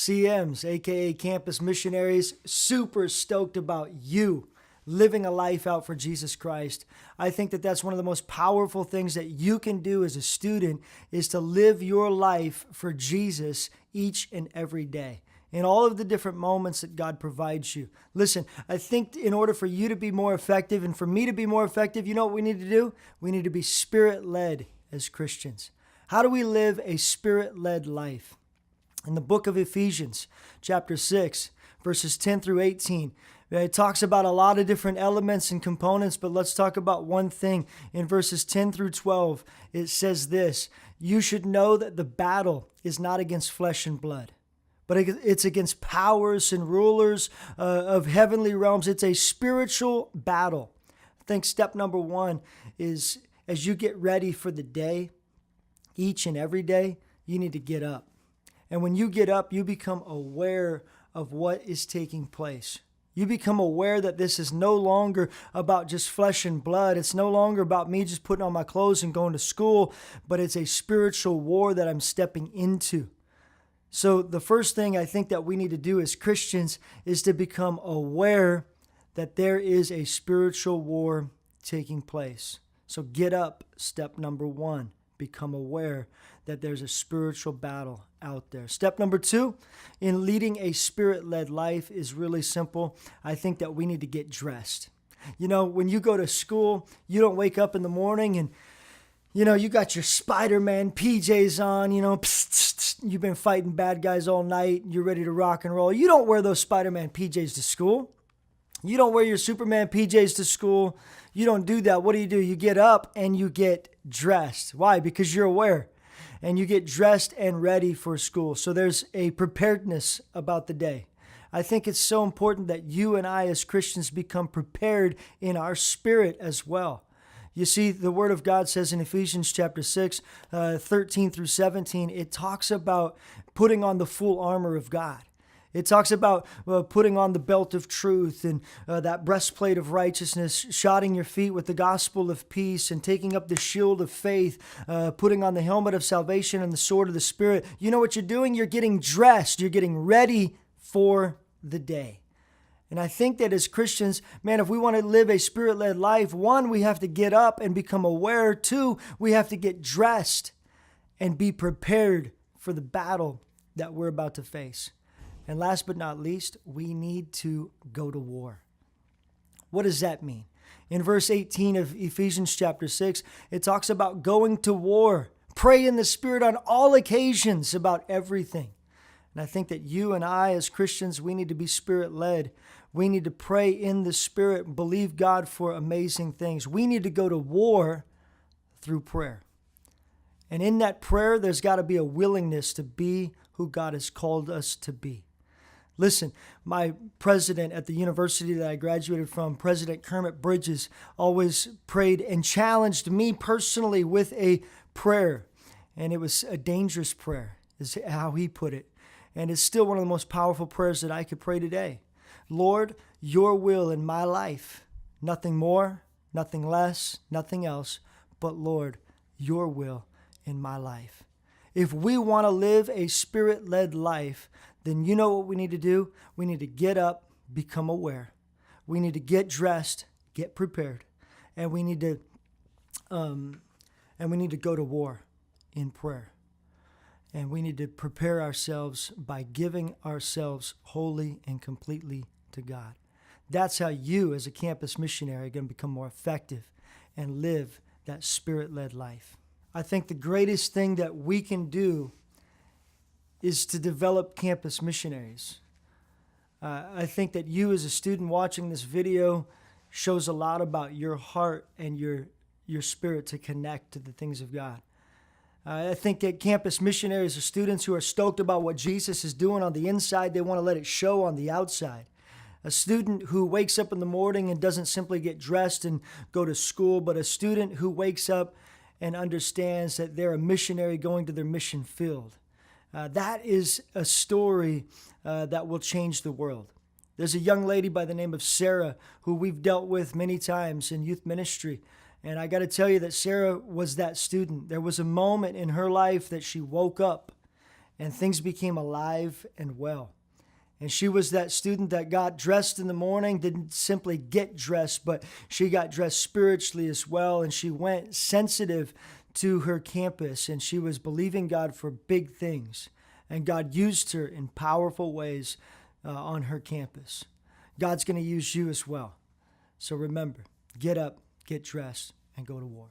CMs, aka Campus Missionaries, super stoked about you living a life out for Jesus Christ. I think that that's one of the most powerful things that you can do as a student is to live your life for Jesus each and every day in all of the different moments that God provides you. Listen, I think in order for you to be more effective and for me to be more effective, you know what we need to do? We need to be Spirit-led as Christians. How do we live a Spirit-led life? In the book of Ephesians, chapter 6, verses 10 through 18, it talks about a lot of different elements and components, but let's talk about one thing. In verses 10 through 12, it says this: you should know that the battle is not against flesh and blood, but it's against powers and rulers of heavenly realms. It's a spiritual battle. I think step number one is as you get ready for the day, each and every day, you need to get up. And when you get up, you become aware of what is taking place. You become aware that this is no longer about just flesh and blood. It's no longer about me just putting on my clothes and going to school, but it's a spiritual war that I'm stepping into. So the first thing I think that we need to do as Christians is to become aware that there is a spiritual war taking place. So get up, step number one. Become aware that there's a spiritual battle out there. Step number two in leading a Spirit-led life is really simple. I think that we need to get dressed. You know, when you go to school, you don't wake up in the morning and, you know, you got your Spider-Man PJs on, you know, you've been fighting bad guys all night, you're ready to rock and roll. You don't wear those Spider-Man PJs to school. You don't wear your Superman PJs to school. You don't do that. What do? You get up and you get dressed. Why? Because you're aware. And you get dressed and ready for school. So there's a preparedness about the day. I think it's so important that you and I as Christians become prepared in our spirit as well. You see, the Word of God says in Ephesians chapter 6, 13 through 17, it talks about putting on the full armor of God. It talks about putting on the belt of truth and that breastplate of righteousness, shodding your feet with the gospel of peace and taking up the shield of faith, putting on the helmet of salvation and the sword of the Spirit. You know what you're doing? You're getting dressed. You're getting ready for the day. And I think that as Christians, man, if we want to live a Spirit-led life, one, we have to get up and become aware. Two, we have to get dressed and be prepared for the battle that we're about to face. And last but not least, we need to go to war. What does that mean? In verse 18 of Ephesians chapter 6, it talks about going to war. Pray in the Spirit on all occasions about everything. And I think that you and I as Christians, we need to be Spirit-led. We need to pray in the Spirit, believe God for amazing things. We need to go to war through prayer. And in that prayer, there's got to be a willingness to be who God has called us to be. Listen, my president at the university that I graduated from, President Kermit Bridges, always prayed and challenged me personally with a prayer. And it was a dangerous prayer, is how he put it. And it's still one of the most powerful prayers that I could pray today. Lord, your will in my life, nothing more, nothing less, nothing else, but Lord, your will in my life. If we want to live a Spirit-led life, then you know what we need to do? We need to get up, become aware. We need to get dressed, get prepared, and we need to go to war in prayer. And we need to prepare ourselves by giving ourselves wholly and completely to God. That's how you, as a campus missionary, are going to become more effective and live that Spirit-led life. I think the greatest thing that we can do is to develop campus missionaries. I think that you as a student watching this video shows a lot about your heart and your spirit to connect to the things of God. I think that campus missionaries are students who are stoked about what Jesus is doing on the inside. They want to let it show on the outside. A student who wakes up in the morning and doesn't simply get dressed and go to school, but a student who wakes up and understands that they're a missionary going to their mission field. That is a story that will change the world. There's a young lady by the name of Sarah who we've dealt with many times in youth ministry. And I got to tell you that Sarah was that student. There was a moment in her life that she woke up and things became alive and well. And she was that student that got dressed in the morning, didn't simply get dressed, but she got dressed spiritually as well. And she went sensitive to her campus, and she was believing God for big things. And God used her in powerful ways on her campus. God's going to use you as well. So remember, get up, get dressed, and go to war.